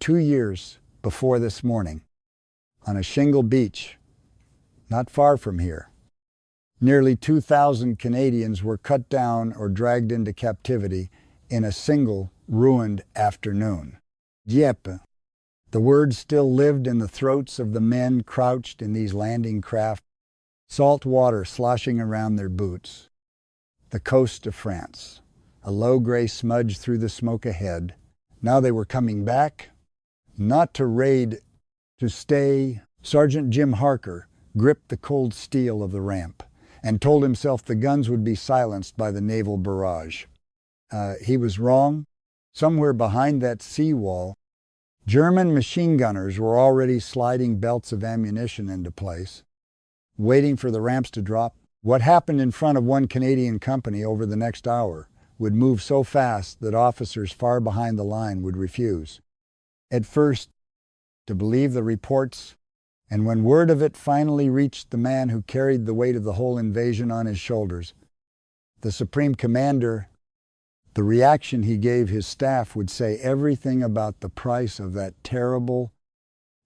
2 years before this morning, on a shingle beach not far from here, nearly 2,000 Canadians were cut down or dragged into captivity in a single ruined afternoon. Dieppe. The word still lived in the throats of the men crouched in these landing craft, salt water sloshing around their boots. The coast of France, a low gray smudge through the smoke ahead. Now they were coming back, not to raid, to stay. Sergeant Jim Harker gripped the cold steel of the ramp and told himself the guns would be silenced by the naval barrage. He was wrong. Somewhere behind that seawall, German machine gunners were already sliding belts of ammunition into place, waiting for the ramps to drop. What happened in front of one Canadian company over the next hour would move so fast that officers far behind the line would refuse, at first, to believe the reports, and when word of it finally reached the man who carried the weight of the whole invasion on his shoulders, the Supreme Commander, the reaction he gave his staff would say everything about the price of that terrible,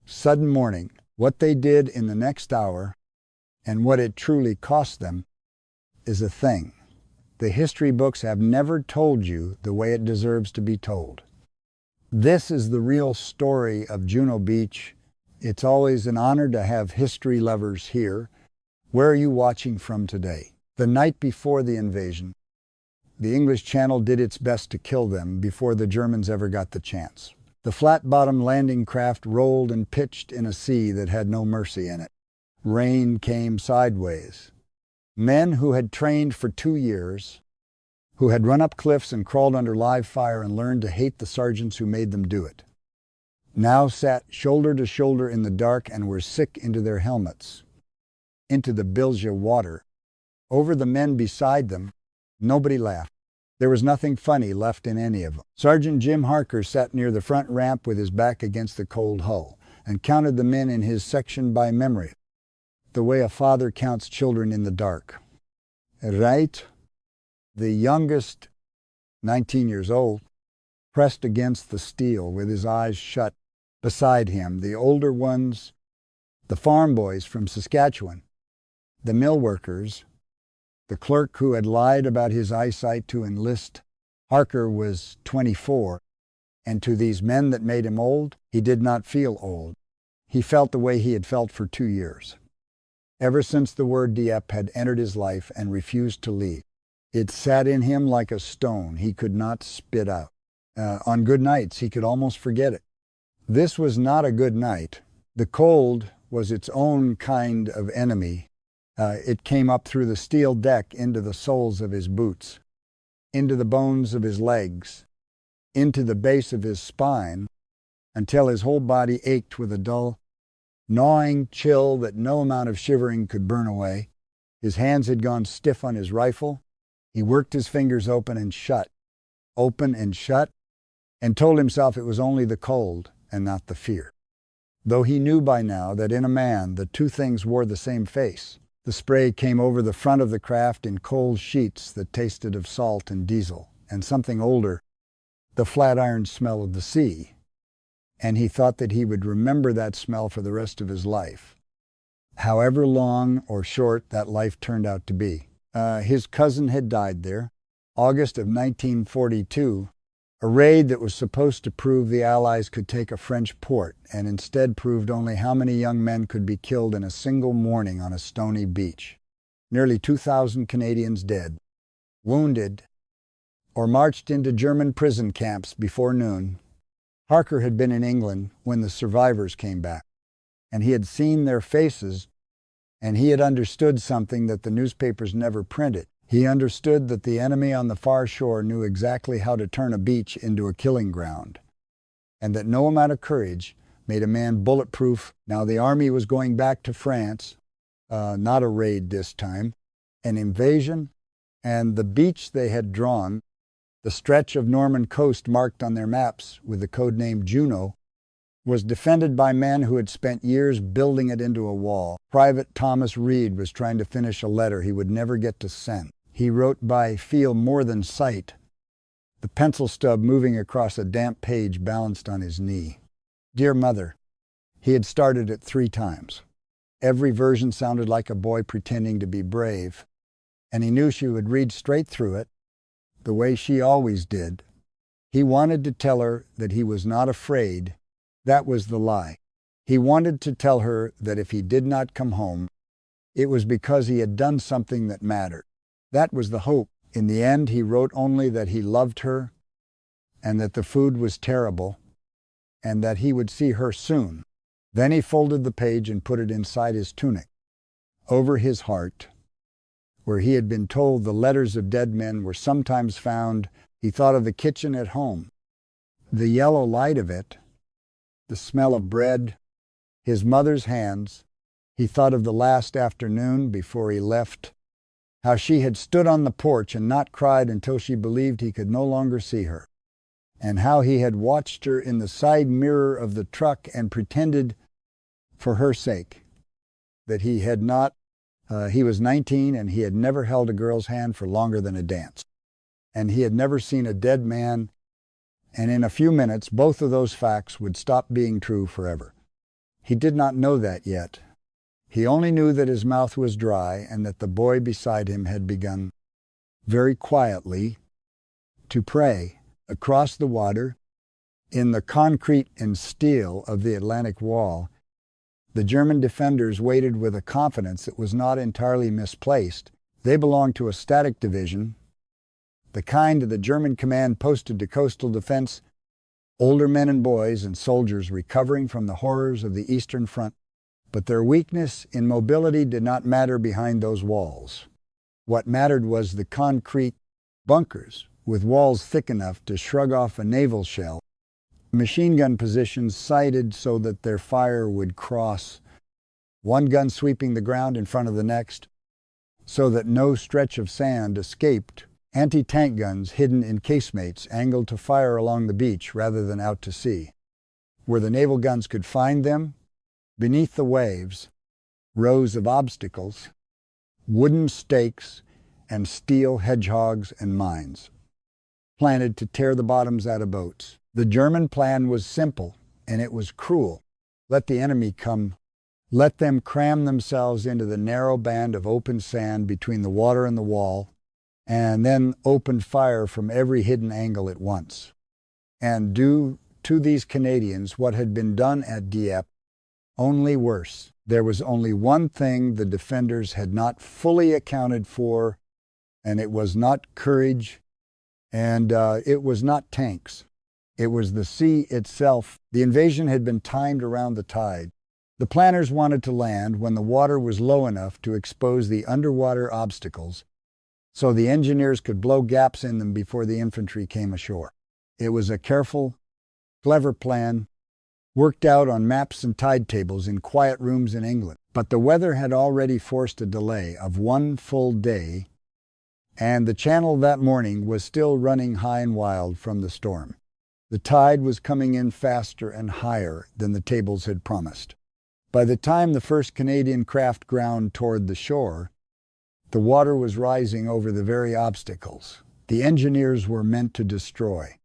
sudden morning, what they did in the next hour, and what it truly cost them, is a thing the history books have never told you the way it deserves to be told. This is the real story of Juno Beach. It's always an honor to have history lovers here. Where are you watching from today? The night before the invasion, the English Channel did its best to kill them before the Germans ever got the chance. The flat-bottomed landing craft rolled and pitched in a sea that had no mercy in it. Rain came sideways. Men who had trained for 2 years, who had run up cliffs and crawled under live fire and learned to hate the sergeants who made them do it, now sat shoulder to shoulder in the dark and were sick into their helmets, into the bilge water. Over the men beside them, nobody laughed. There was nothing funny left in any of them. Sergeant Jim Harker sat near the front ramp with his back against the cold hull and counted the men in his section by memory, the way a father counts children in the dark. Right? The youngest, 19 years old, pressed against the steel with his eyes shut. Beside him, the older ones, the farm boys from Saskatchewan, the mill workers, the clerk who had lied about his eyesight to enlist. Harker was 24, and to these men that made him old, he did not feel old. He felt the way he had felt for 2 years, ever since the word Dieppe had entered his life and refused to leave. It sat in him like a stone he could not spit out. On good nights, he could almost forget it. This was not a good night. The cold was its own kind of enemy. It came up through the steel deck into the soles of his boots, into the bones of his legs, into the base of his spine, until his whole body ached with a dull, gnawing chill that no amount of shivering could burn away. His hands had gone stiff on his rifle. He worked his fingers open and shut, and told himself it was only the cold and not the fear. Though he knew by now that in a man the two things wore the same face. The spray came over the front of the craft in cold sheets that tasted of salt and diesel, and something older, the flat iron smell of the sea. And he thought that he would remember that smell for the rest of his life, however long or short that life turned out to be. His cousin had died there, August of 1942, a raid that was supposed to prove the Allies could take a French port, and instead proved only how many young men could be killed in a single morning on a stony beach. Nearly 2,000 Canadians dead, wounded, or marched into German prison camps before noon. Harker had been in England when the survivors came back, and he had seen their faces, and he had understood something that the newspapers never printed. He understood that the enemy on the far shore knew exactly how to turn a beach into a killing ground, and that no amount of courage made a man bulletproof. Now the army was going back to France, not a raid this time, an invasion, and the beach they had drawn, the stretch of Norman coast marked on their maps with the code name Juno, was defended by men who had spent years building it into a wall. Private Thomas Reed was trying to finish a letter he would never get to send. He wrote by feel more than sight, the pencil stub moving across a damp page balanced on his knee. Dear Mother. He had started it 3 times. Every version sounded like a boy pretending to be brave, and he knew she would read straight through it, the way she always did. He wanted to tell her that he was not afraid. That was the lie. He wanted to tell her that if he did not come home, it was because he had done something that mattered. That was the hope. In the end, he wrote only that he loved her and that the food was terrible and that he would see her soon. Then he folded the page and put it inside his tunic. Over his heart, where he had been told the letters of dead men were sometimes found, he thought of the kitchen at home, the yellow light of it, the smell of bread, his mother's hands. He thought of the last afternoon before he left, how she had stood on the porch and not cried until she believed he could no longer see her, and how he had watched her in the side mirror of the truck and pretended, for her sake, that he had not, he was 19 and he had never held a girl's hand for longer than a dance. And he had never seen a dead man, and in a few minutes both of those facts would stop being true forever. He did not know that yet. He only knew that his mouth was dry and that the boy beside him had begun, very quietly, to pray across the water. In the concrete and steel of the Atlantic Wall, the German defenders waited with a confidence that was not entirely misplaced. They belonged to a static division, the kind the German command posted to coastal defense, older men and boys and soldiers recovering from the horrors of the Eastern Front. But their weakness in mobility did not matter behind those walls. What mattered was the concrete bunkers, with walls thick enough to shrug off a naval shell, machine gun positions sighted so that their fire would cross, one gun sweeping the ground in front of the next, so that no stretch of sand escaped. Anti-tank guns hidden in casemates angled to fire along the beach rather than out to sea. Where the naval guns could find them, beneath the waves, rows of obstacles, wooden stakes, and steel hedgehogs and mines, planted to tear the bottoms out of boats. The German plan was simple, and it was cruel. Let the enemy come. Let them cram themselves into the narrow band of open sand between the water and the wall, and then open fire from every hidden angle at once. And do to these Canadians what had been done at Dieppe, only worse. There was only one thing the defenders had not fully accounted for, and it was not courage, and it was not tanks. It was the sea itself. The invasion had been timed around the tide. The planners wanted to land when the water was low enough to expose the underwater obstacles, so the engineers could blow gaps in them before the infantry came ashore. It was a careful, clever plan, worked out on maps and tide tables in quiet rooms in England. But the weather had already forced a delay of 1 full day, and the channel that morning was still running high and wild from the storm. The tide was coming in faster and higher than the tables had promised. By the time the first Canadian craft ground toward the shore, the water was rising over the very obstacles the engineers were meant to destroy,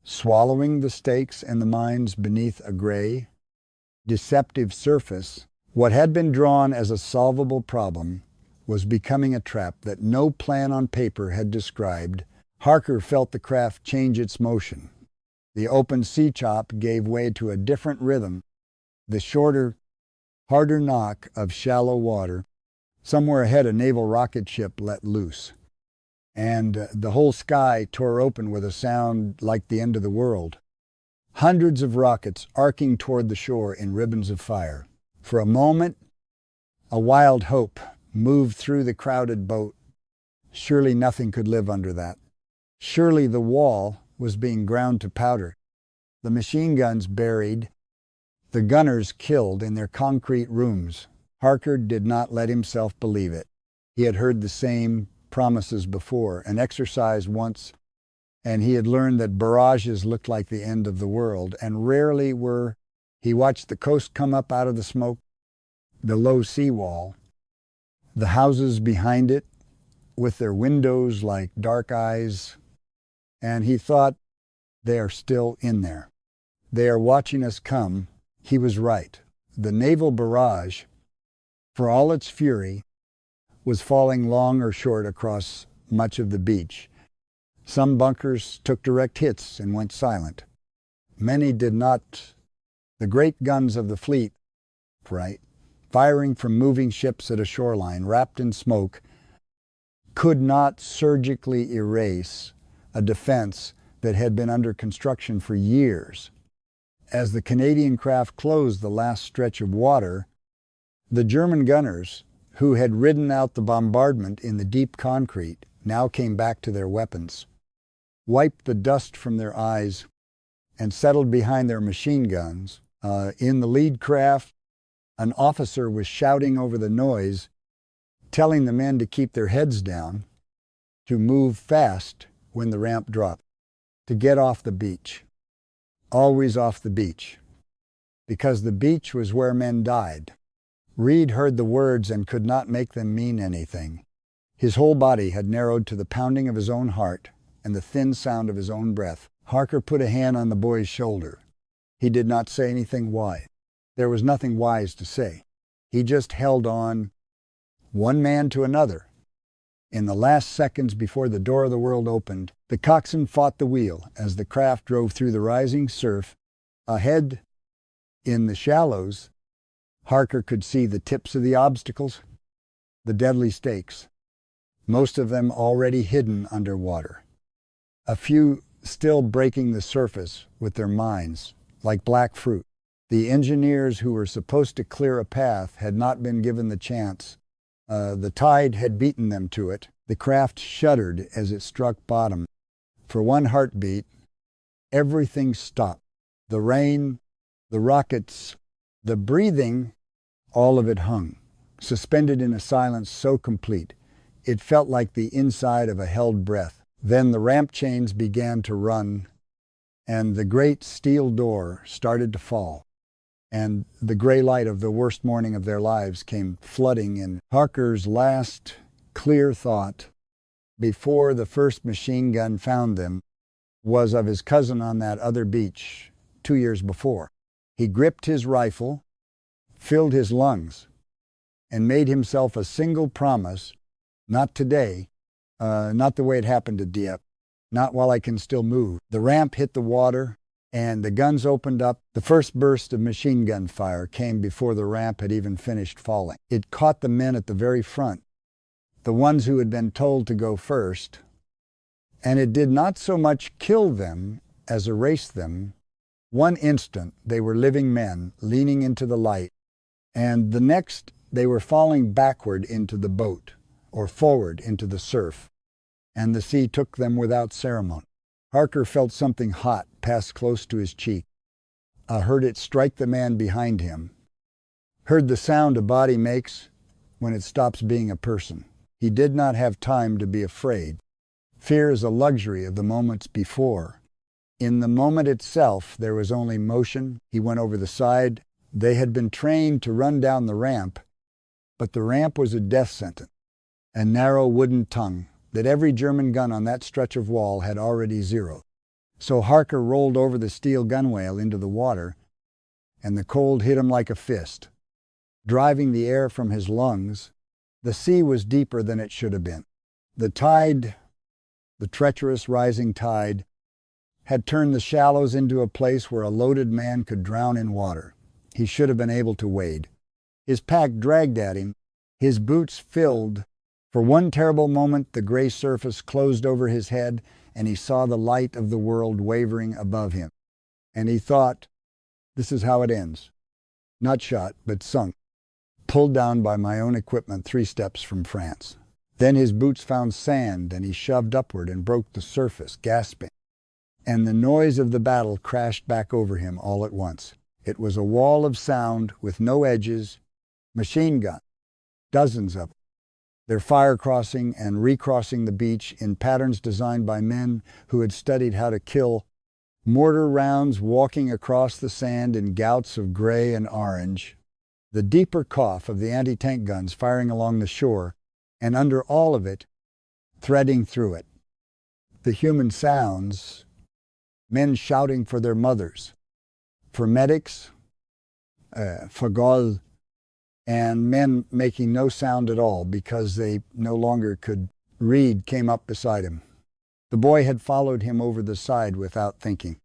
swallowing the stakes and the mines beneath a gray, deceptive surface. What had been drawn as a solvable problem was becoming a trap that no plan on paper had described. Harker felt the craft change its motion. The open sea chop gave way to a different rhythm, the shorter, harder knock of shallow water. Somewhere ahead, a naval rocket ship let loose, and the whole sky tore open with a sound like the end of the world. Hundreds of rockets arcing toward the shore in ribbons of fire. For a moment, a wild hope moved through the crowded boat. Surely nothing could live under that. Surely the wall was being ground to powder, the machine guns buried, the gunners killed in their concrete rooms. Harker did not let himself believe it. He had heard the same promises before, an exercise once, and he had learned that barrages looked like the end of the world, and rarely were. He watched the coast come up out of the smoke, the low seawall, the houses behind it with their windows like dark eyes, and he thought, they are still in there. They are watching us come. He was right. The naval barrage, for all its fury, was falling long or short across much of the beach. Some bunkers took direct hits and went silent. Many did not. The great guns of the fleet, right, firing from moving ships at a shoreline wrapped in smoke, could not surgically erase a defense that had been under construction for years. As the Canadian craft closed the last stretch of water, the German gunners, who had ridden out the bombardment in the deep concrete, now came back to their weapons, wiped the dust from their eyes, and settled behind their machine guns. In the lead craft, an officer was shouting over the noise, telling the men to keep their heads down, to move fast when the ramp dropped, to get off the beach. Always off the beach, because the beach was where men died. Reed heard the words and could not make them mean anything. His whole body had narrowed to the pounding of his own heart and the thin sound of his own breath. Harker put a hand on the boy's shoulder. He did not say anything wise. There was nothing wise to say. He just held on, one man to another. In the last seconds before the door of the world opened, the coxswain fought the wheel as the craft drove through the rising surf. Ahead, in the shallows, Harker could see the tips of the obstacles, the deadly stakes, most of them already hidden under water. A few still breaking the surface with their minds, like black fruit. The engineers who were supposed to clear a path had not been given the chance. The tide had beaten them to it. The craft shuddered as it struck bottom. For one heartbeat, everything stopped. The rain, the rockets, the breathing, all of it hung, suspended in a silence so complete, it felt like the inside of a held breath. Then the ramp chains began to run, and the great steel door started to fall, and the gray light of the worst morning of their lives came flooding in. Harker's last clear thought, before the first machine gun found them, was of his cousin on that other beach 2 years before. He gripped his rifle, filled his lungs, and made himself a single promise: not today, not the way it happened to Dieppe, not while I can still move. The ramp hit the water, and the guns opened up. The first burst of machine gun fire came before the ramp had even finished falling. It caught the men at the very front, the ones who had been told to go first, and it did not so much kill them as erase them. One instant they were living men leaning into the light, and the next they were falling backward into the boat, or forward into the surf, and the sea took them without ceremony. Harker felt something hot pass close to his cheek, heard it strike the man behind him, heard the sound a body makes when it stops being a person. He did not have time to be afraid. Fear is a luxury of the moments before. In the moment itself, there was only motion. He went over the side. They had been trained to run down the ramp, but the ramp was a death sentence, a narrow wooden tongue that every German gun on that stretch of wall had already zeroed. So Harker rolled over the steel gunwale into the water, and the cold hit him like a fist, driving the air from his lungs. The sea was deeper than it should have been. The tide, the treacherous rising tide, had turned the shallows into a place where a loaded man could drown in water. He should have been able to wade. His pack dragged at him, his boots filled. For one terrible moment, the gray surface closed over his head, and he saw the light of the world wavering above him. And he thought, this is how it ends. Not shot, but sunk, pulled down by my own equipment 3 steps from France. Then his boots found sand, and he shoved upward and broke the surface, gasping. And the noise of the battle crashed back over him all at once. It was a wall of sound with no edges, machine guns, dozens of them. Their fire crossing and recrossing the beach in patterns designed by men who had studied how to kill, mortar rounds walking across the sand in gouts of gray and orange, the deeper cough of the anti-tank guns firing along the shore, and under all of it, threading through it, the human sounds, men shouting for their mothers, for medics, fagol, and men making no sound at all because they no longer could read came up beside him. The boy had followed him over the side without thinking,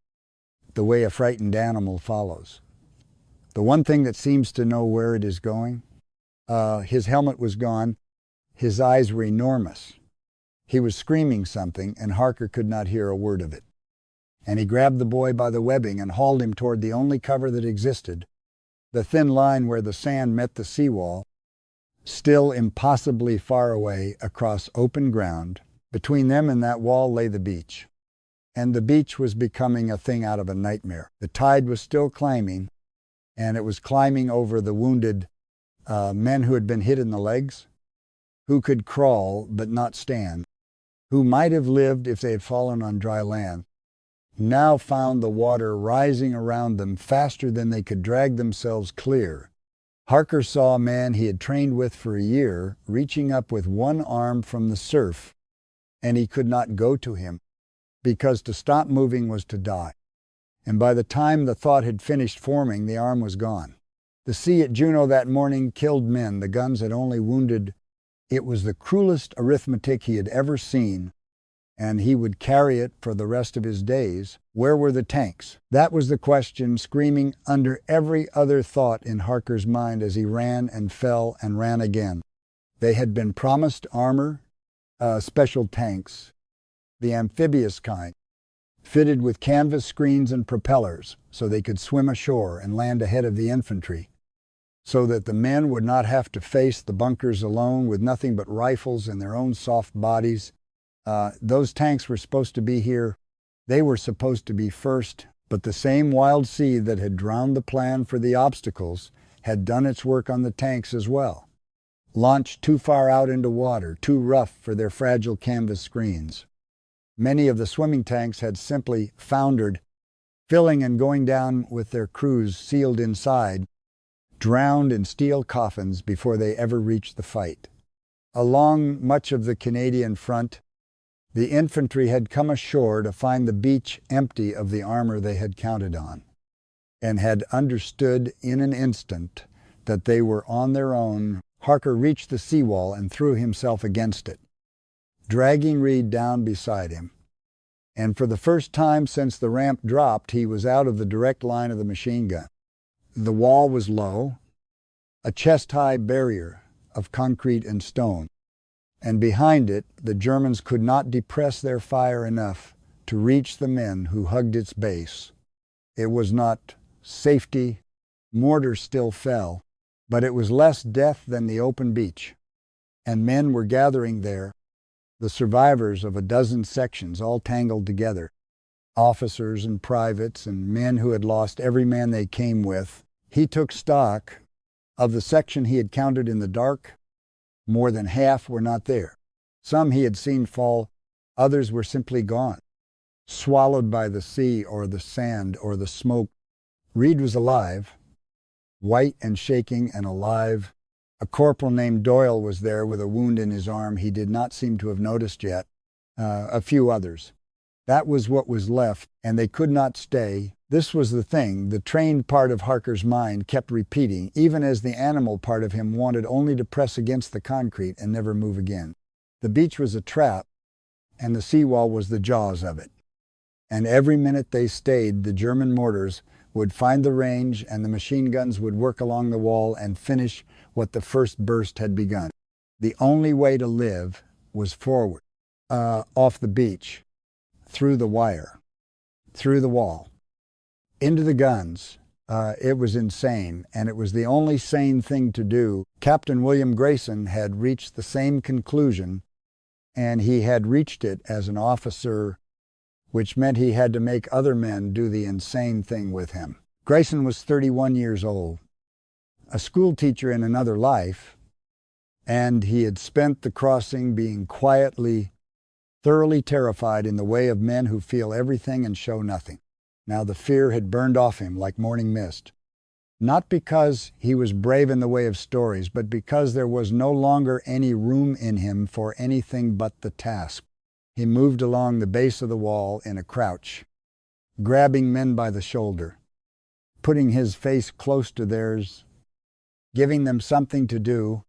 the way a frightened animal follows. The one thing that seems to know where it is going, his helmet was gone, his eyes were enormous. He was screaming something, and Harker could not hear a word of it. And he grabbed the boy by the webbing and hauled him toward the only cover that existed, the thin line where the sand met the seawall, still impossibly far away across open ground. Between them and that wall lay the beach. And the beach was becoming a thing out of a nightmare. The tide was still climbing, and it was climbing over the wounded men who had been hit in the legs, who could crawl but not stand, who might have lived if they had fallen on dry land, now found the water rising around them faster than they could drag themselves clear. Harker saw a man he had trained with for a year reaching up with one arm from the surf, and he could not go to him, because to stop moving was to die. And by the time the thought had finished forming, the arm was gone. The sea at Juno that morning killed men. The guns had only wounded. It was the cruelest arithmetic he had ever seen, and he would carry it for the rest of his days. Where were the tanks? That was the question screaming under every other thought in Harker's mind as he ran and fell and ran again. They had been promised armor, special tanks, the amphibious kind, fitted with canvas screens and propellers so they could swim ashore and land ahead of the infantry, so that the men would not have to face the bunkers alone with nothing but rifles and their own soft bodies. Those tanks were supposed to be here. They were supposed to be first, but the same wild sea that had drowned the plan for the obstacles had done its work on the tanks as well. Launched too far out into water, too rough for their fragile canvas screens. Many of the swimming tanks had simply foundered, filling and going down with their crews sealed inside, drowned in steel coffins before they ever reached the fight. Along much of the Canadian front, the infantry had come ashore to find the beach empty of the armor they had counted on, and had understood in an instant that they were on their own. Harker reached the seawall and threw himself against it, dragging Reed down beside him. And for the first time since the ramp dropped, he was out of the direct line of the machine gun. The wall was low, a chest-high barrier of concrete and stone, and behind it the Germans could not depress their fire enough to reach the men who hugged its base. It was not safety. Mortars still fell, but it was less death than the open beach, and men were gathering there, the survivors of a dozen sections all tangled together, officers and privates and men who had lost every man they came with. He took stock of the section he had counted in the dark. More than half were not there. Some he had seen fall, others were simply gone, swallowed by the sea or the sand or the smoke. Reed was alive, white and shaking and alive. A corporal named Doyle was there with a wound in his arm he did not seem to have noticed yet. A few others. That was what was left, and they could not stay. This was the thing. The trained part of Harker's mind kept repeating, even as the animal part of him wanted only to press against the concrete and never move again. The beach was a trap, and the seawall was the jaws of it. And every minute they stayed, the German mortars would find the range, and the machine guns would work along the wall and finish what the first burst had begun. The only way to live was forward, off the beach, through the wire, through the wall, into the guns. It was insane, and it was the only sane thing to do. Captain William Grayson had reached the same conclusion, and he had reached it as an officer, which meant he had to make other men do the insane thing with him. Grayson was 31 years old, a school teacher in another life, and he had spent the crossing being quietly, thoroughly terrified in the way of men who feel everything and show nothing. Now the fear had burned off him like morning mist, not because he was brave in the way of stories, but because there was no longer any room in him for anything but the task. He moved along the base of the wall in a crouch, grabbing men by the shoulder, putting his face close to theirs, giving them something to do,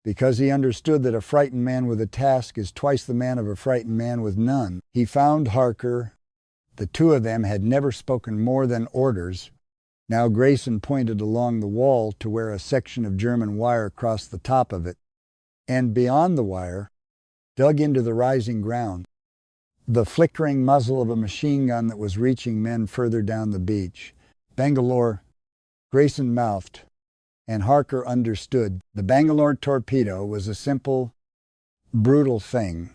because he understood that a frightened man with a task is twice the man of a frightened man with none. He found Harker. The two of them had never spoken more than orders. Now Grayson pointed along the wall to where a section of German wire crossed the top of it, and beyond the wire, dug into the rising ground, the flickering muzzle of a machine gun that was reaching men further down the beach. Bangalore, Grayson mouthed, and Harker understood. The Bangalore torpedo was a simple, brutal thing.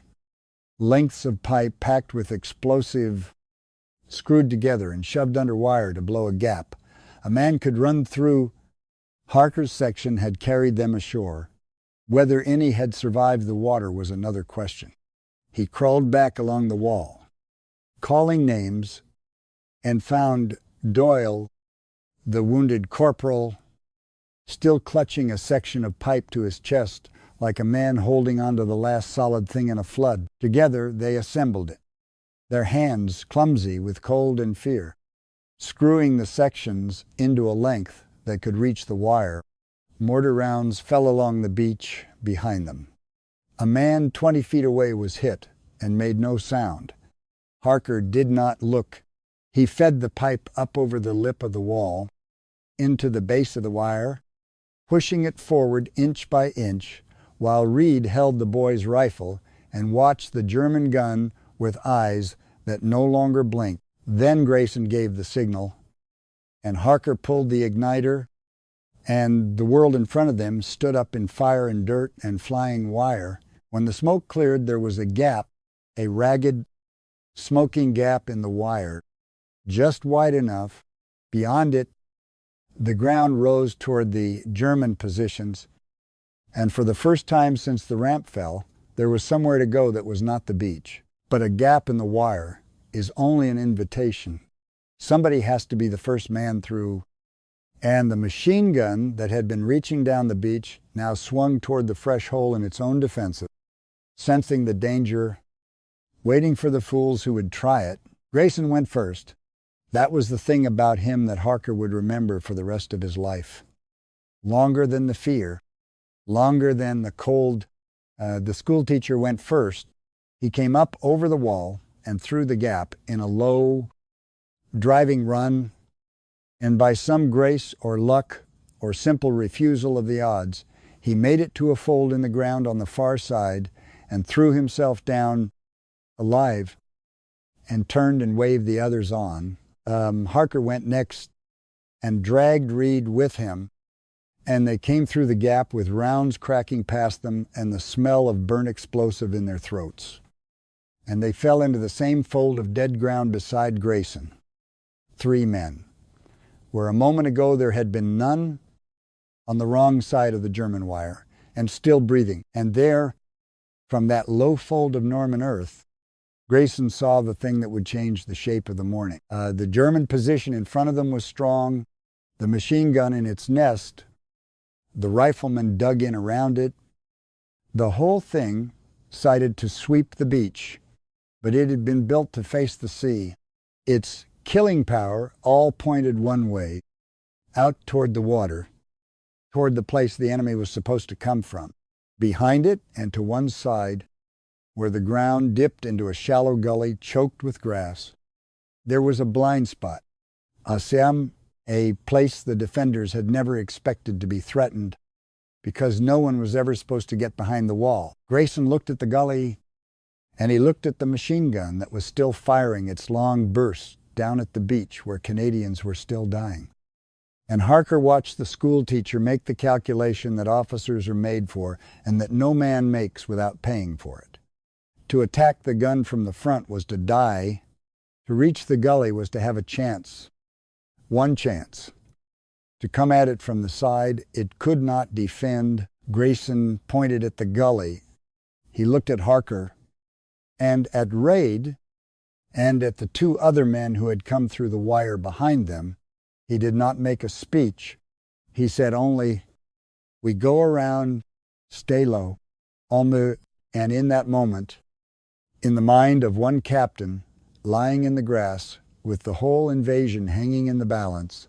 Lengths of pipe packed with explosive, screwed together and shoved under wire to blow a gap. A man could run through. Harker's section had carried them ashore. Whether any had survived the water was another question. He crawled back along the wall, calling names, and found Doyle, the wounded corporal, still clutching a section of pipe to his chest like a man holding onto the last solid thing in a flood. Together they assembled it, their hands clumsy with cold and fear, screwing the sections into a length that could reach the wire. Mortar rounds fell along the beach behind them. A man 20 feet away was hit and made no sound. Harker did not look. He fed the pipe up over the lip of the wall, into the base of the wire, pushing it forward inch by inch, while Reed held the boy's rifle and watched the German gun with eyes that no longer blinked. Then Grayson gave the signal, and Harker pulled the igniter, and the world in front of them stood up in fire and dirt and flying wire. When the smoke cleared, there was a gap, a ragged, smoking gap in the wire, just wide enough. Beyond it, the ground rose toward the German positions, and for the first time since the ramp fell, there was somewhere to go that was not the beach. But a gap in the wire is only an invitation. Somebody has to be the first man through, and the machine gun that had been reaching down the beach now swung toward the fresh hole in its own defensive, sensing the danger, waiting for the fools who would try it. Grayson went first. That was the thing about him that Harker would remember for the rest of his life. Longer than the fear, longer than the cold. The schoolteacher went first. He came up over the wall and through the gap in a low, driving run, and by some grace or luck or simple refusal of the odds, he made it to a fold in the ground on the far side and threw himself down alive and turned and waved the others on. Harker went next and dragged Reed with him, and they came through the gap with rounds cracking past them and the smell of burnt explosive in their throats. And they fell into the same fold of dead ground beside Grayson. 3 men, where a moment ago there had been none, on the wrong side of the German wire, and still breathing. And there, from that low fold of Norman earth, Grayson saw the thing that would change the shape of the morning. The German position in front of them was strong, the machine gun in its nest, the riflemen dug in around it. The whole thing sighted to sweep the beach, but it had been built to face the sea. Its killing power all pointed one way, out toward the water, toward the place the enemy was supposed to come from. Behind it and to one side, where the ground dipped into a shallow gully choked with grass, there was a blind spot, a place the defenders had never expected to be threatened, because no one was ever supposed to get behind the wall. Grayson looked at the gully, and he looked at the machine gun that was still firing its long bursts down at the beach where Canadians were still dying. And Harker watched the schoolteacher make the calculation that officers are made for and that no man makes without paying for it. To attack the gun from the front was to die. To reach the gully was to have a chance. One chance. To come at it from the side, it could not defend. Grayson pointed at the gully. He looked at Harker and at Reid and at the 2 other men who had come through the wire behind them. He did not make a speech. He said only, "We go around, stay low." And in that moment, in the mind of one captain, lying in the grass, with the whole invasion hanging in the balance,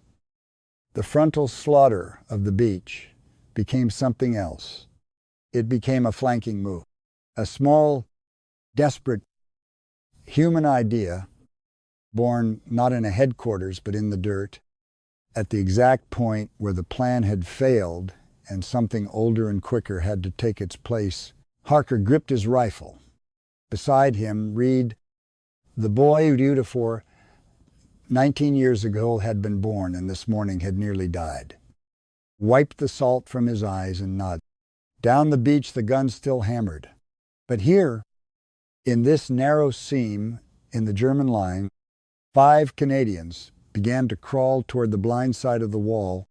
The frontal slaughter of the beach became something else. It became a flanking move, a small, desperate human idea born not in a headquarters but in the dirt, at the exact point where the plan had failed and something older and quicker had to take its place. Harker gripped his rifle. Beside him, Reed, the boy who heretofore 19 years ago had been born and this morning had nearly died, wiped the salt from his eyes and nodded. Down the beach the gun still hammered. But here, in this narrow seam in the German line, 5 Canadians began to crawl toward the blind side of the wall,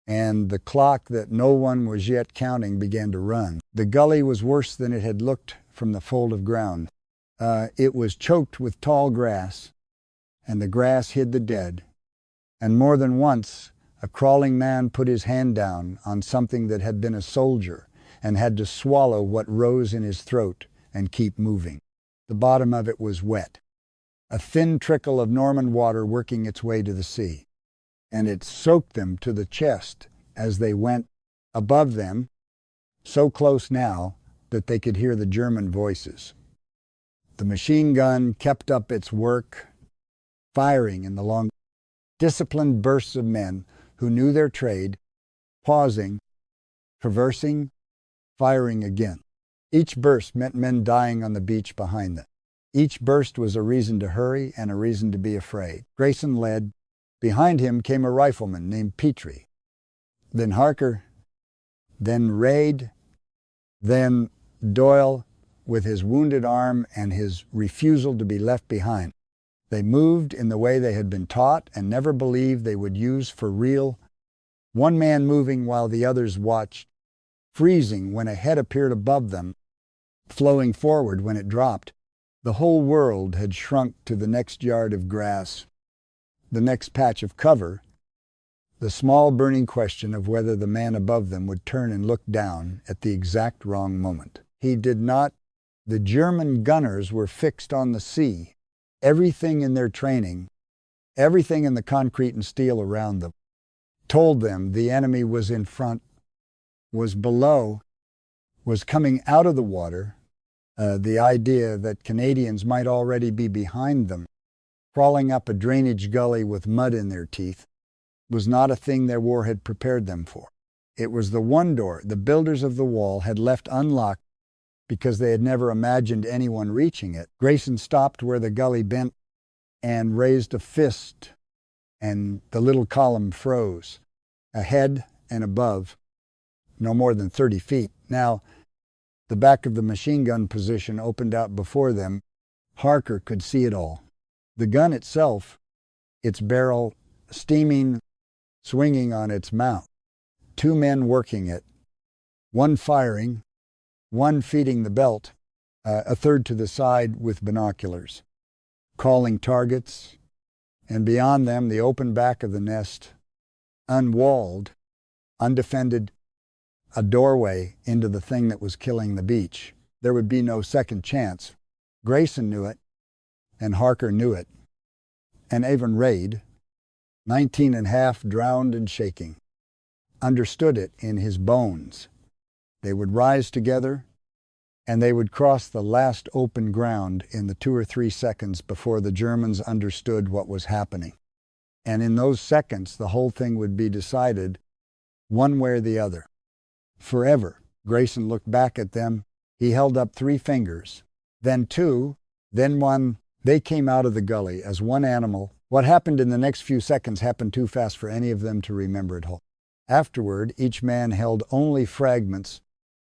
and the clock that no one was yet counting began to run. The gully was worse than it had looked from the fold of ground. It was choked with tall grass, and the grass hid the dead. And more than once, a crawling man put his hand down on something that had been a soldier and had to swallow what rose in his throat and keep moving. The bottom of it was wet, a thin trickle of Norman water working its way to the sea, and it soaked them to the chest as they went above them, so close now that they could hear the German voices. The machine gun kept up its work, firing in the long, disciplined bursts of men who knew their trade, pausing, traversing, firing again. Each burst meant men dying on the beach behind them. Each burst was a reason to hurry and a reason to be afraid. Grayson led. Behind him came a rifleman named Petrie, then Harker, then Reid, then Doyle with his wounded arm and his refusal to be left behind. They moved in the way they had been taught and never believed they would use for real, one man moving while the others watched, freezing when a head appeared above them, flowing forward when it dropped. The whole world had shrunk to the next yard of grass, the next patch of cover, the small burning question of whether the man above them would turn and look down at the exact wrong moment. He did not. The German gunners were fixed on the sea. Everything in their training, everything in the concrete and steel around them, told them the enemy was in front, was below, was coming out of the water. The idea that Canadians might already be behind them, crawling up a drainage gully with mud in their teeth, was not a thing their war had prepared them for. It was the one door the builders of the wall had left unlocked because they had never imagined anyone reaching it. Grayson stopped where the gully bent and raised a fist, and the little column froze, ahead and above, no more than 30 feet. Now, the back of the machine gun position opened out before them. Harker could see it all. The gun itself, its barrel steaming, swinging on its mount. 2 men working it, one firing, one feeding the belt, a third to the side with binoculars, calling targets, and beyond them the open back of the nest, unwalled, undefended, a doorway into the thing that was killing the beach. There would be no second chance. Grayson knew it, and Harker knew it, and even Reid, 19 and half, drowned and shaking, understood it in his bones. They would rise together, and they would cross the last open ground in the 2 or 3 seconds before the Germans understood what was happening. And in those seconds, the whole thing would be decided one way or the other. Forever. Grayson looked back at them. He held up 3 fingers, then 2, then 1. They came out of the gully as one animal. What happened in the next few seconds happened too fast for any of them to remember it whole. Afterward, each man held only fragments,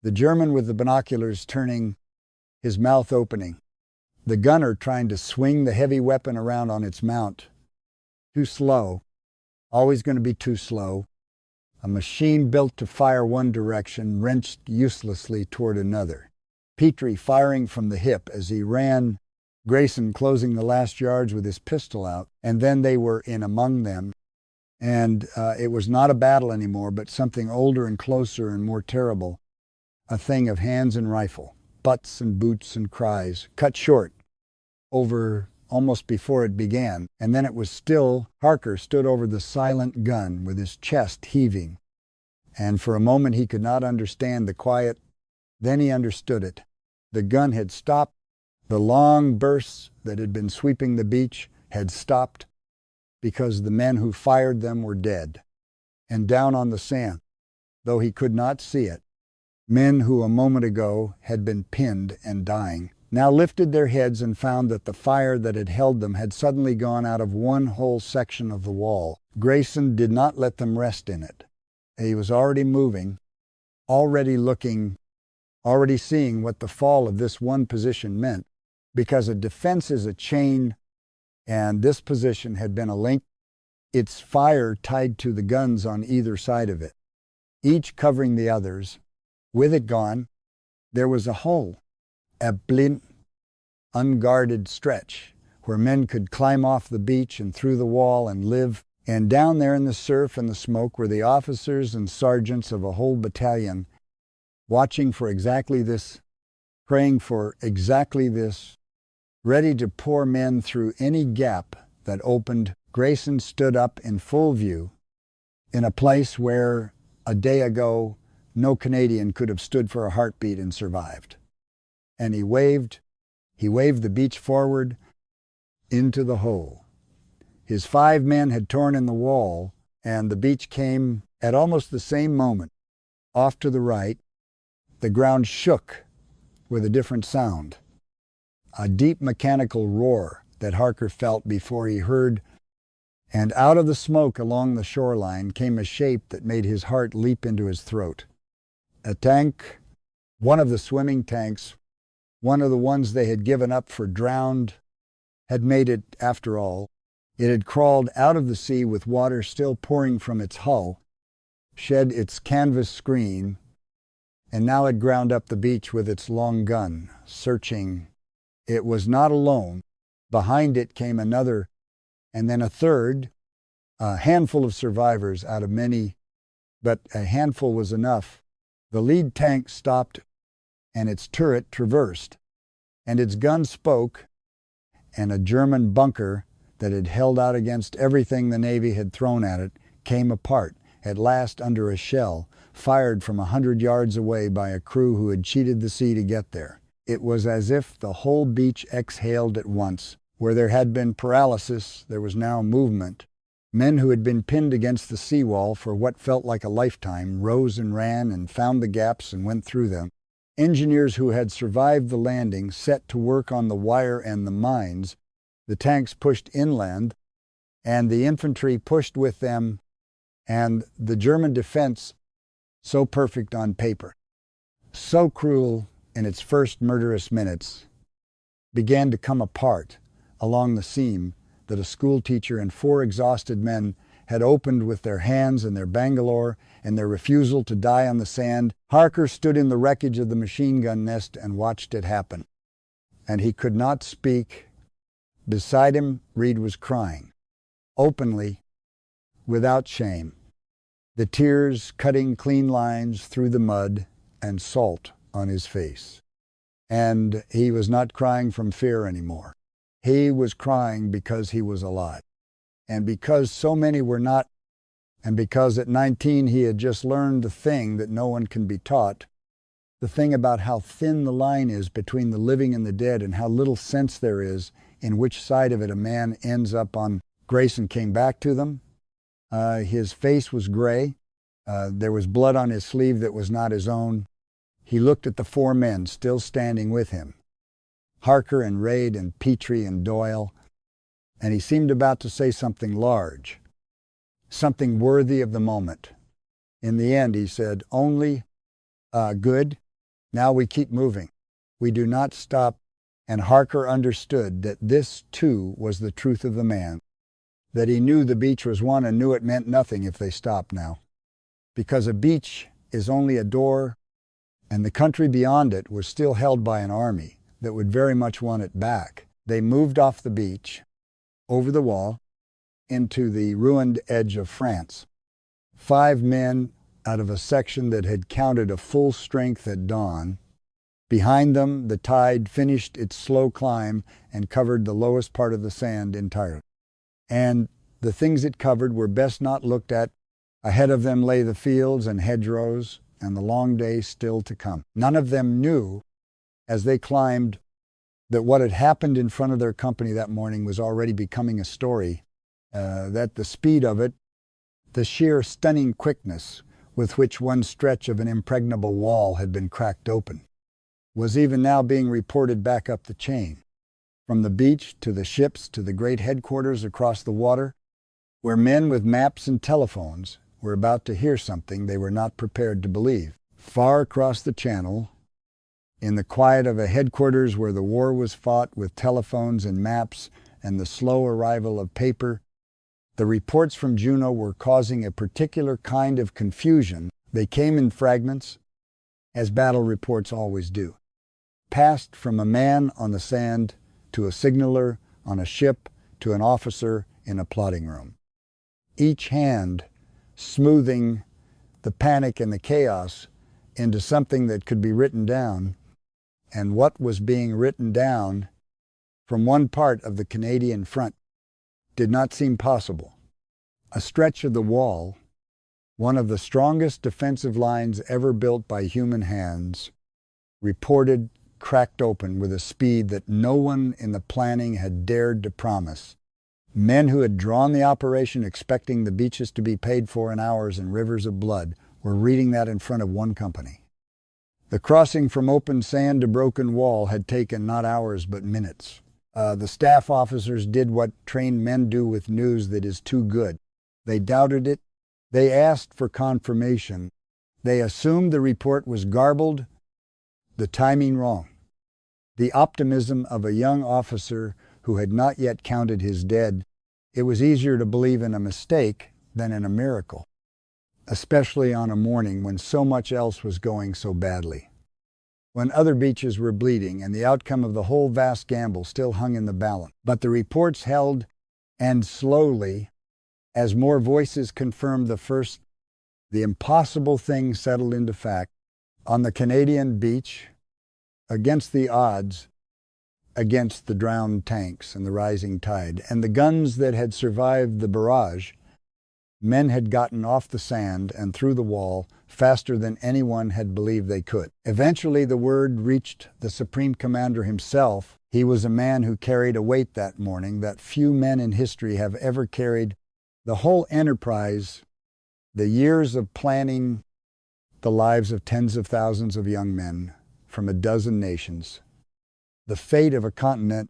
the German with the binoculars turning, his mouth opening, the gunner trying to swing the heavy weapon around on its mount. Too slow, always going to be too slow. A machine built to fire one direction, wrenched uselessly toward another. Petrie firing from the hip as he ran, Grayson closing the last yards with his pistol out, and then they were in among them. And it was not a battle anymore, but something older and closer and more terrible, a thing of hands and rifle, butts and boots and cries, cut short over almost before it began, and then it was still. Harker stood over the silent gun with his chest heaving, and for a moment he could not understand the quiet. Then he understood it. The gun had stopped. The long bursts that had been sweeping the beach had stopped because the men who fired them were dead. And down on the sand, though he could not see it, men who a moment ago had been pinned and dying now lifted their heads and found that the fire that had held them had suddenly gone out of one whole section of the wall. Grayson did not let them rest in it. He was already moving, already looking, already seeing what the fall of this one position meant, because a defense is a chain, and this position had been a link, its fire tied to the guns on either side of it, each covering the others. With it gone, there was a hole, a blind, unguarded stretch where men could climb off the beach and through the wall and live. And down there in the surf and the smoke were the officers and sergeants of a whole battalion, watching for exactly this, praying for exactly this, ready to pour men through any gap that opened. Grayson stood up in full view in a place where a day ago no Canadian could have stood for a heartbeat and survived. And he waved the beach forward into the hole. His 5 men had torn in the wall, and the beach came at almost the same moment. Off to the right, the ground shook with a different sound, a deep mechanical roar that Harker felt before he heard, and out of the smoke along the shoreline came a shape that made his heart leap into his throat. A tank, one of the swimming tanks, one of the ones they had given up for drowned, had made it after all. It had crawled out of the sea with water still pouring from its hull, shed its canvas screen, and now had ground up the beach with its long gun, searching. It was not alone. Behind it came another, and then a third, a handful of survivors out of many, but a handful was enough. The lead tank stopped, and its turret traversed, and its gun spoke, and a German bunker that had held out against everything the Navy had thrown at it came apart, at last under a shell, fired from 100 yards away by a crew who had cheated the sea to get there. It was as if the whole beach exhaled at once. Where there had been paralysis, there was now movement. Men who had been pinned against the seawall for what felt like a lifetime rose and ran and found the gaps and went through them. Engineers who had survived the landing set to work on the wire and the mines. The tanks pushed inland, and the infantry pushed with them, and the German defense, so perfect on paper, so cruel in its first murderous minutes, began to come apart along the seam that a schoolteacher and 4 exhausted men had opened with their hands and their Bangalore and their refusal to die on the sand. Harker stood in the wreckage of the machine gun nest and watched it happen. And he could not speak. Beside him, Reed was crying, openly, without shame, the tears cutting clean lines through the mud and salt on his face. And he was not crying from fear anymore. He was crying because he was alive. And because so many were not, and because at 19 he had just learned the thing that no one can be taught, the thing about how thin the line is between the living and the dead and how little sense there is in which side of it a man ends up on. Grayson came back to them. His face was gray. There was blood on his sleeve that was not his own. He looked at the 4 men still standing with him, Harker and Reid and Petrie and Doyle, and he seemed about to say something large, something worthy of the moment. In the end, he said, "Only, good. Now we keep moving. We do not stop." And Harker understood that this, too, was the truth of the man, that he knew the beach was won and knew it meant nothing if they stopped now, because a beach is only a door, and the country beyond it was still held by an army that would very much want it back. They moved off the beach, over the wall, into the ruined edge of France. 5 men out of a section that had counted a full strength at dawn, Behind them, the tide finished its slow climb and covered the lowest part of the sand entirely. And the things it covered were best not looked at. Ahead of them lay the fields and hedgerows and the long day still to come. None of them knew, as they climbed, that what had happened in front of their company that morning was already becoming a story, that the speed of it, the sheer stunning quickness with which one stretch of an impregnable wall had been cracked open, was even now being reported back up the chain, from the beach to the ships to the great headquarters across the water, where men with maps and telephones were about to hear something they were not prepared to believe. Far across the channel, in the quiet of a headquarters where the war was fought with telephones and maps and the slow arrival of paper, the reports from Juno were causing a particular kind of confusion. They came in fragments, as battle reports always do, passed from a man on the sand to a signaler on a ship to an officer in a plotting room. Each hand smoothing the panic and the chaos into something that could be written down, and what was being written down from one part of the Canadian front did not seem possible. A stretch of the wall, one of the strongest defensive lines ever built by human hands, reported cracked open with a speed that no one in the planning had dared to promise. Men who had drawn the operation expecting the beaches to be paid for in hours and rivers of blood were reading that in front of one company. The crossing from open sand to broken wall had taken not hours but minutes. The staff officers did what trained men do with news that is too good. They doubted it. They asked for confirmation. They assumed the report was garbled, the timing wrong. The optimism of a young officer who had not yet counted his dead. It was easier to believe in a mistake than in a miracle, especially on a morning when so much else was going so badly, when other beaches were bleeding and the outcome of the whole vast gamble still hung in the balance. But the reports held, and slowly, as more voices confirmed the first, the impossible thing settled into fact. On the Canadian beach, against the odds, against the drowned tanks and the rising tide, and the guns that had survived the barrage, men had gotten off the sand and through the wall faster than anyone had believed they could. Eventually the word reached the Supreme Commander himself. He was a man who carried a weight that morning that few men in history have ever carried. The whole enterprise, the years of planning the lives of tens of thousands of young men from a dozen nations, the fate of a continent,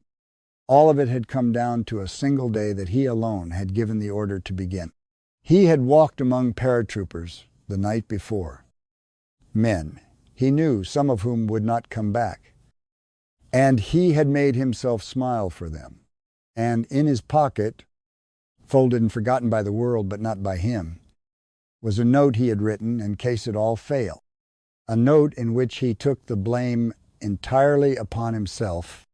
all of it had come down to a single day that he alone had given the order to begin. He had walked among paratroopers the night before, men he knew, some of whom would not come back, and he had made himself smile for them. And in his pocket, folded and forgotten by the world but not by him, was a note he had written in case it all failed, a note in which he took the blame entirely upon himself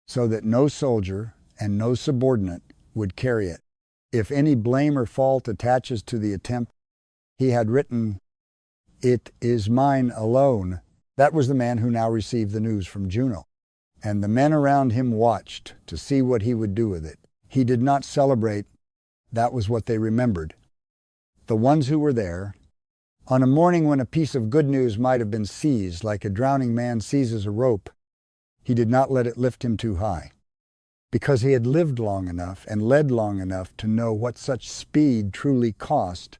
so that no soldier and no subordinate would carry it. If any blame or fault attaches to the attempt, he had written, "It is mine alone." That was the man who now received the news from Juno, and the men around him watched to see what he would do with it. He did not celebrate. That was what they remembered. The ones who were there, on a morning when a piece of good news might have been seized like a drowning man seizes a rope, he did not let it lift him too high, because he had lived long enough and led long enough to know what such speed truly cost.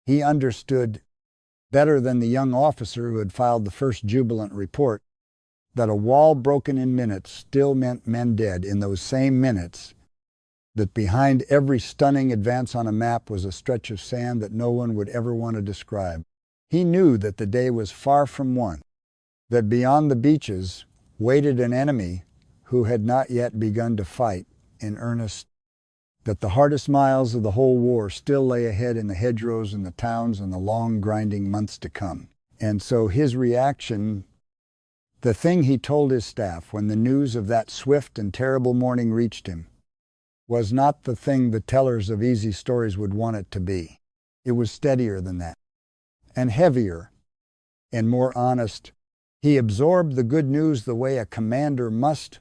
He understood better than the young officer who had filed the first jubilant report that a wall broken in minutes still meant men dead in those same minutes, that behind every stunning advance on a map was a stretch of sand that no one would ever want to describe. He knew that the day was far from won, that beyond the beaches waited an enemy who had not yet begun to fight in earnest, that the hardest miles of the whole war still lay ahead in the hedgerows and the towns and the long grinding months to come. And so his reaction, the thing he told his staff when the news of that swift and terrible morning reached him, was not the thing the tellers of easy stories would want it to be. It was steadier than that, and heavier, and more honest, He absorbed the good news the way a commander must,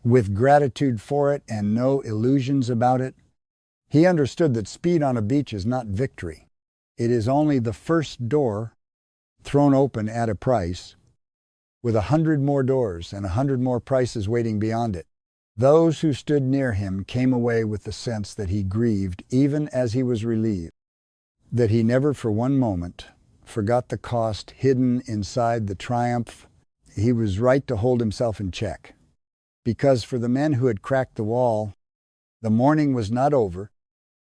with gratitude for it and no illusions about it. He understood that speed on a beach is not victory. It is only the first door thrown open at a price, with 100 more doors and 100 more prices waiting beyond it. Those who stood near him came away with the sense that he grieved even as he was relieved, that he never for one moment forgot the cost hidden inside the triumph. He was right to hold himself in check, because for the men who had cracked the wall, the morning was not over,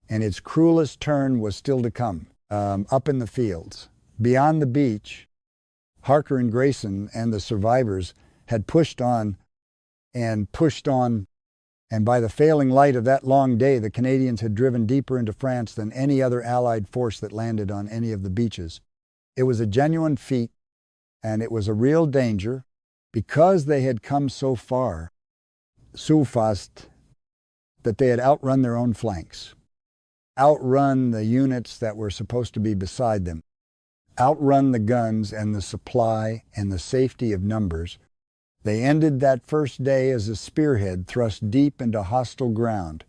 and its cruelest turn was still to come. Up in the fields, beyond the beach, Harker and Grayson and the survivors had pushed on, and by the failing light of that long day, the Canadians had driven deeper into France than any other Allied force that landed on any of the beaches. It was a genuine feat, and it was a real danger, because they had come so far, so fast, that they had outrun their own flanks, outrun the units that were supposed to be beside them, outrun the guns and the supply and the safety of numbers. They ended that first day as a spearhead thrust deep into hostile ground,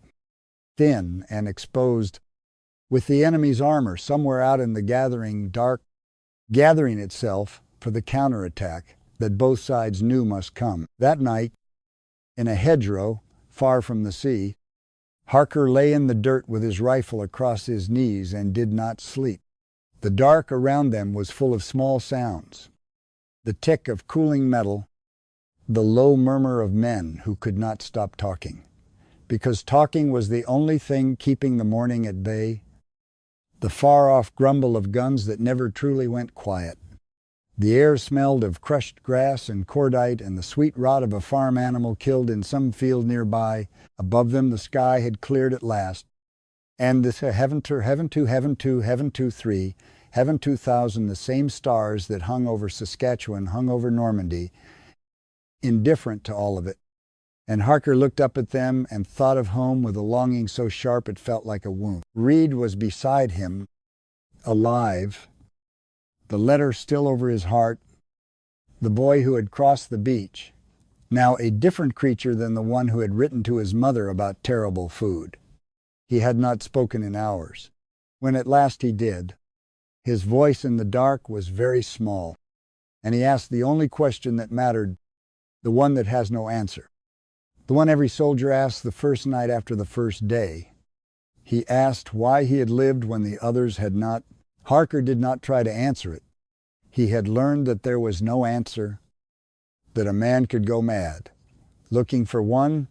thin and exposed, with the enemy's armor somewhere out in the gathering dark, gathering itself for the counterattack that both sides knew must come. That night, in a hedgerow far from the sea, Harker lay in the dirt with his rifle across his knees and did not sleep. The dark around them was full of small sounds, the tick of cooling metal, the low murmur of men who could not stop talking, because talking was the only thing keeping the morning at bay, the far-off grumble of guns that never truly went quiet. The air smelled of crushed grass and cordite and the sweet rot of a farm animal killed in some field nearby. Above them the sky had cleared at last, and this heaven 2, heaven 2, heaven 2, heaven 2, 3, heaven 2000, the same stars that hung over Saskatchewan hung over Normandy, indifferent to all of it. And Harker looked up at them and thought of home with a longing so sharp it felt like a wound. Reed was beside him, alive, the letter still over his heart, the boy who had crossed the beach, now a different creature than the one who had written to his mother about terrible food. He had not spoken in hours. When at last he did, his voice in the dark was very small, and he asked the only question that mattered, the one that has no answer, the one every soldier asks the first night after the first day. He asked why he had lived when the others had not. Harker did not try to answer it. He had learned that there was no answer, that a man could go mad, looking for one,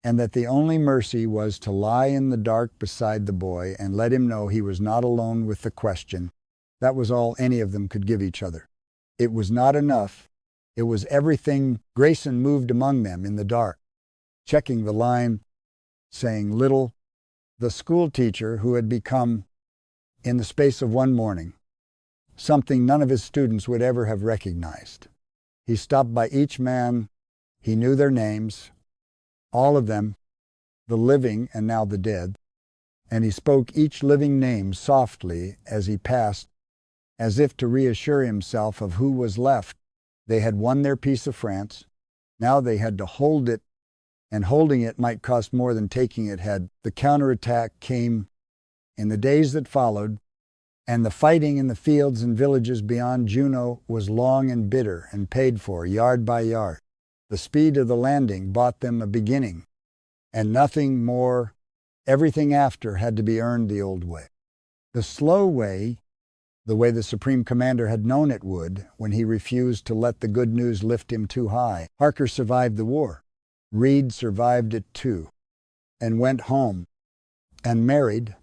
and that the only mercy was to lie in the dark beside the boy and let him know he was not alone with the question. That was all any of them could give each other. It was not enough. It was everything. Grayson moved among them in the dark, checking the line, saying little. The school teacher who had become, in the space of one morning, something none of his students would ever have recognized. He stopped by each man. He knew their names, all of them, the living and now the dead, and he spoke each living name softly as he passed, as if to reassure himself of who was left. They had won their piece of France. Now they had to hold it, and holding it might cost more than taking it had. The counterattack came in the days that followed, and the fighting in the fields and villages beyond Juno was long and bitter and paid for yard by yard. The speed of the landing bought them a beginning, and nothing more. Everything after had to be earned the old way. The slow way, the way the Supreme Commander had known it would when he refused to let the good news lift him too high. Harker survived the war. Reed survived it too, and went home, and married,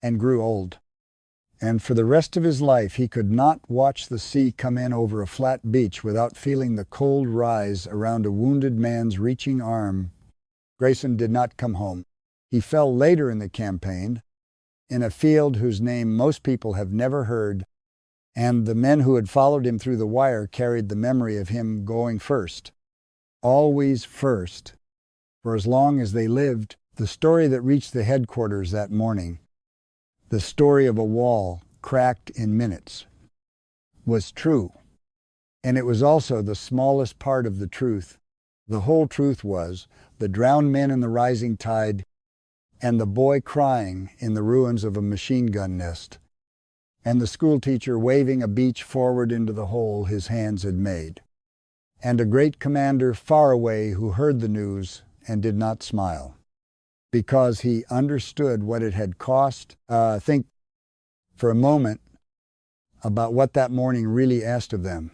and grew old. And for the rest of his life he could not watch the sea come in over a flat beach without feeling the cold rise around a wounded man's reaching arm. Grayson did not come home. He fell later in the campaign, in a field whose name most people have never heard, and the men who had followed him through the wire carried the memory of him going first, always first, for as long as they lived. The story that reached the headquarters that morning, the story of a wall cracked in minutes, was true, And it was also the smallest part of the truth. The whole truth was the drowned men in the rising tide and the boy crying in the ruins of a machine gun nest, and the schoolteacher waving a beach forward into the hole his hands had made, and a great commander far away who heard the news and did not smile, because he understood what it had cost. Think for a moment about what that morning really asked of them.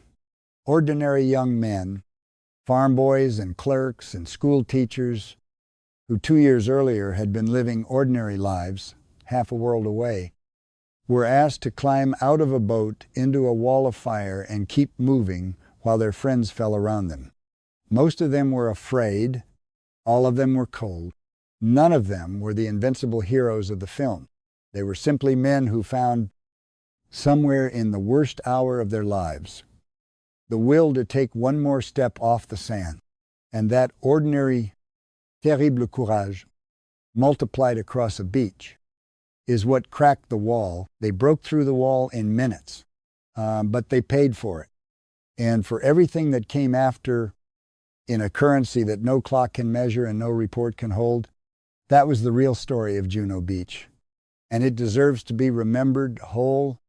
Ordinary young men, farm boys and clerks and school teachers, who 2 years earlier had been living ordinary lives, half a world away, were asked to climb out of a boat into a wall of fire and keep moving while their friends fell around them. Most of them were afraid. All of them were cold. None of them were the invincible heroes of the film. They were simply men who found, somewhere in the worst hour of their lives, the will to take one more step off the sand. And that ordinary, terrible courage, multiplied across a beach, is what cracked the wall. They broke through the wall in minutes, but they paid for it. And for everything that came after, in a currency that no clock can measure and no report can hold, that was the real story of Juno Beach. And it deserves to be remembered whole